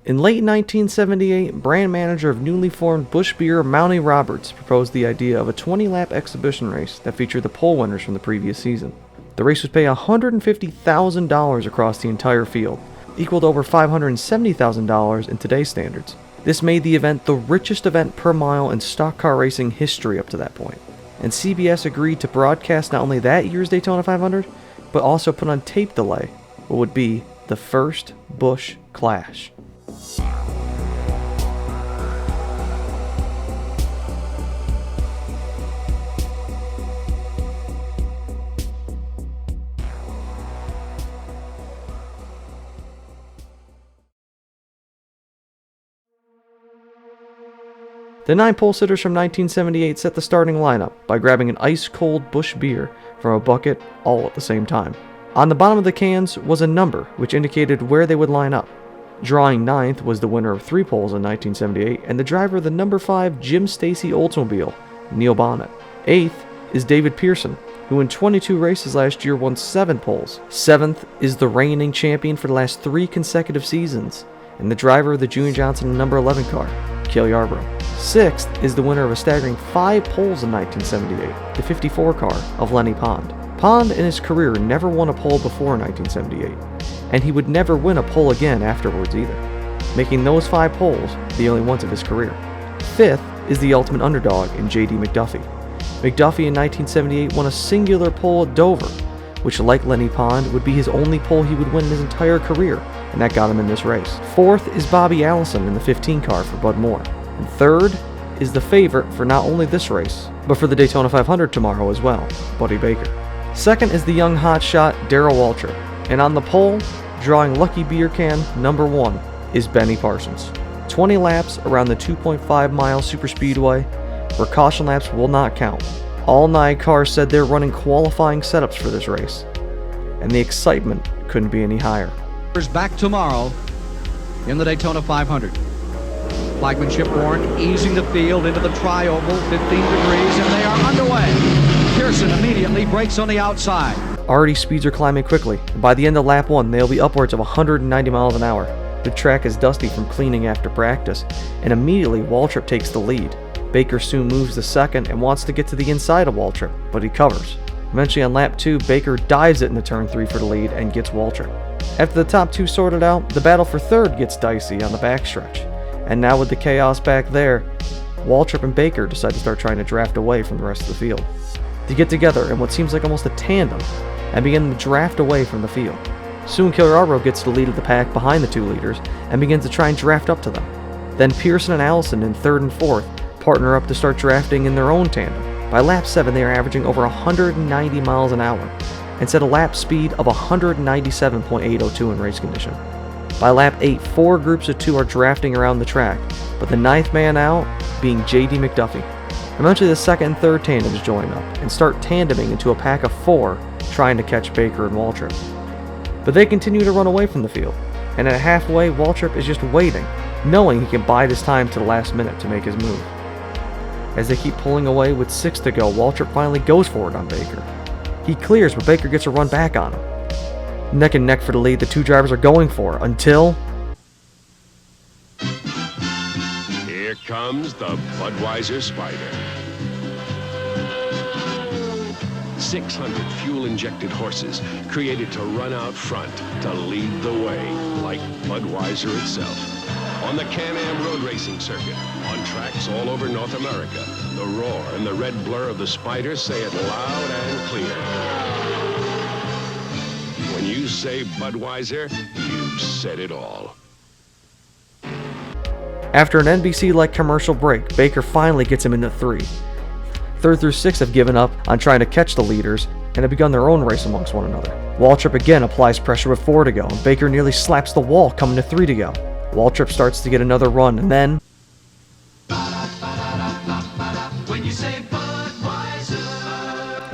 In late 1978, brand manager of newly formed Busch Beer, Mountie Roberts, proposed the idea of a 20-lap exhibition race that featured the pole winners from the previous season. The race would pay $150,000 across the entire field, equal to over $570,000 in today's standards. This made the event the richest event per mile in stock car racing history up to that point. And CBS agreed to broadcast not only that year's Daytona 500, but also put on tape delay what would be the First Busch Clash. The 9 pole sitters from 1978 set the starting lineup by grabbing an ice-cold Busch beer from a bucket all at the same time. On the bottom of the cans was a number which indicated where they would line up. Drawing 9th was the winner of 3 poles in 1978 and the driver of the number 5 Jim Stacy Oldsmobile, Neil Bonnet. 8th is David Pearson, who in 22 races last year won 7 poles. 7th is the reigning champion for the last 3 consecutive seasons and the driver of the Junior Johnson number 11 car, Cale Yarborough. 6th is the winner of a staggering 5 poles in 1978, the 54 car of Lenny Pond. Pond in his career never won a pole before 1978, and he would never win a pole again afterwards either, making those 5 poles the only ones of his career. 5th is the ultimate underdog in J.D. McDuffie. McDuffie in 1978 won a singular pole at Dover, which like Lenny Pond would be his only pole he would win in his entire career, and that got him in this race. 4th is Bobby Allison in the 15 car for Bud Moore. And 3rd is the favorite for not only this race, but for the Daytona 500 tomorrow as well, Buddy Baker. 2nd is the young hotshot Darrell Waltrip, and on the pole, drawing lucky beer can number 1, is Benny Parsons. 20 laps around the 2.5-mile superspeedway, where caution laps will not count. All 9 cars said they're running qualifying setups for this race, and the excitement couldn't be any higher. Back tomorrow in the Daytona 500. Flagmanship work, easing the field into the tri-oval, 15 degrees, and they are underway. Pearson immediately brakes on the outside. Already speeds are climbing quickly, and by the end of lap 1, they'll be upwards of 190 miles an hour. The track is dusty from cleaning after practice, and immediately Waltrip takes the lead. Baker soon moves to second and wants to get to the inside of Waltrip, but he covers. Eventually on lap 2, Baker dives it into turn 3 for the lead and gets Waltrip. After the top 2 sorted out, the battle for 3rd gets dicey on the backstretch. And now with the chaos back there, Waltrip and Baker decide to start trying to draft away from the rest of the field. They get together in what seems like almost a tandem and begin to draft away from the field. Soon Cale Yarborough gets the lead of the pack behind the 2 leaders and begins to try and draft up to them. Then Pearson and Allison in 3rd and 4th partner up to start drafting in their own tandem. By lap 7 they are averaging over 190 miles an hour and set a lap speed of 197.802 in race condition. By lap 8, 4 groups of 2 are drafting around the track, but the 9th man out being J.D. McDuffie. Eventually the 2nd and 3rd tandems join up and start tandeming into a pack of 4 trying to catch Baker and Waltrip. But they continue to run away from the field, and at halfway Waltrip is just waiting, knowing he can bide his time to the last minute to make his move. As they keep pulling away with 6 to go, Waltrip finally goes for it on Baker. He clears, but Baker gets a run back on him. Neck and neck for the lead, the 2 drivers are going for it until... Here comes the Budweiser Spider. 600 fuel-injected horses created to run out front, to lead the way, like Budweiser itself. On the Can-Am road racing circuit, on tracks all over North America, the roar and the red blur of the Spider say it loud and clear. When you say Budweiser, you've said it all. After an NBC-like commercial break, Baker finally gets him into 3. 3rd through 6th have given up on trying to catch the leaders and have begun their own race amongst one another. Waltrip again applies pressure with 4 to go, and Baker nearly slaps the wall coming to 3 to go. Waltrip starts to get another run, and then...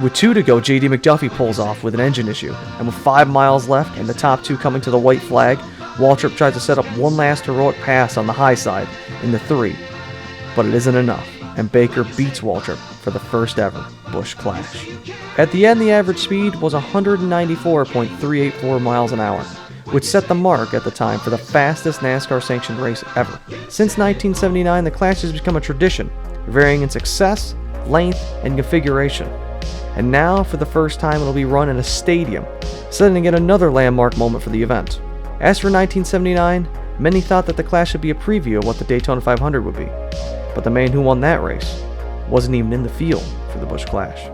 With 2 to go, J.D. McDuffie pulls off with an engine issue, and with 5 miles left and the top 2 coming to the white flag, Waltrip tries to set up one last heroic pass on the high side in the 3, but it isn't enough, and Baker beats Waltrip for the first ever Busch Clash. At the end, the average speed was 194.384 miles an hour, which set the mark at the time for the fastest NASCAR sanctioned race ever. Since 1979, the Clash has become a tradition, varying in success, length, and configuration. And now, for the first time, it'll be run in a stadium, setting yet another landmark moment for the event. As for 1979, many thought that the Clash would be a preview of what the Daytona 500 would be, but the man who won that race wasn't even in the field for the Busch Clash.